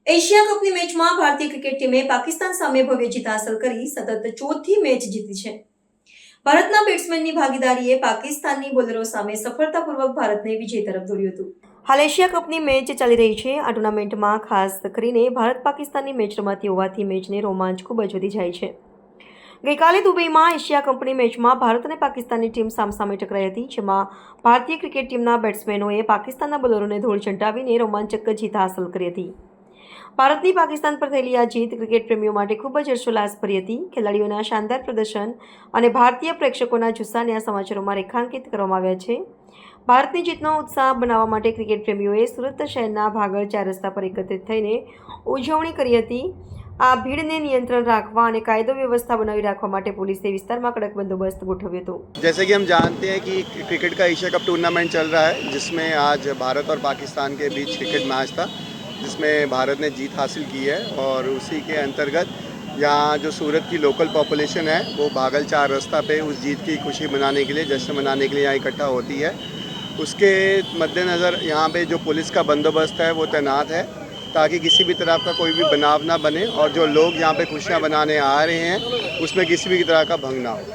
Asia કપની મેચમાં ભારતીય cricket ટીમે પાકિસ્તાન સામે ભવ્ય જીત હાંસલ કરી સતત ચોથી મેચ જીતી છે. ભારતના બેટ્સમેનની ભાગીદારીએ પાકિસ્તાનની બોલરો સામે સફળતાપૂર્વક ભારતને વિજય તરફ દોર્યું હતું. હાલ એશિયા કપની મેચ ચાલી રહી છે. આ ટુર્નામેન્ટમાં ખાસ કરીને ભારત પાકિસ્તાનની મેચ રમાતી હોવાથી મેચને રોમાંચ ખૂબ જ વધી જાય છે. ગઈકાલે દુબઈમાં એશિયા કપની મેચમાં ભારત અને પાકિસ્તાનની ટીમ સામસામે ટકરાઈ હતી, જેમાં ભારતીય ક્રિકેટ ટીમના બેટ્સમેનોએ પાકિસ્તાનના બોલરોને ધૂળ ચંટાવીને રોમાંચક જીત હાંસલ કરી હતી. ભારતની પાકિસ્તાન પર થયેલી આ જીત ક્રિકેટ પ્રેમીઓ માટે ખૂબ જ હર્ષોલ્લાસભરી હતી. ખેલાડીઓના શાનદાર પ્રદર્શન અને ભારતીય પ્રેક્ષકોના જુસ્સાને આ સમાચારોમાં રેખાંકિત કરવામાં આવ્યા છે. ભારતની જીતનો ઉત્સાહ બનાવવા માટે ક્રિકેટ પ્રેમીઓએ સુરત શહેરના ભાગળ 4 રસ્તા પર એકત્રિત થઈને ઉજવણી કરી હતી. આ ભીડને નિયંત્રણ રાખવા અને કાયદો વ્યવસ્થા બનાવી રાખવા માટે પોલીસે વિસ્તારમાં કડક બંદોબસ્ત ગોઠવ્યો હતો. जैसे कि हम जानते हैं कि क्रिकेट का एशिया कप टूर्नामेंट चल रहा है, जिसमें आज भारत और पाकिस्तान के बीच क्रिकेट मैच था, जिसमें भारत ने जीत हासिल की है और उसी के अंतर्गत यहाँ जो सूरत की लोकल पॉपुलेशन है वो भागल 4 रास्ता पे उस जीत की खुशी मनाने के लिए, जश्न मनाने के लिए यहाँ इकट्ठा होती है. उसके मद्देनज़र यहाँ पे जो पुलिस का बंदोबस्त है वो तैनात है, ताकि किसी भी तरह का कोई भी बनाव ना बने और जो लोग यहाँ पे खुशियाँ मनाने आ रहे हैं उसमें किसी भी तरह का भंग ना हो.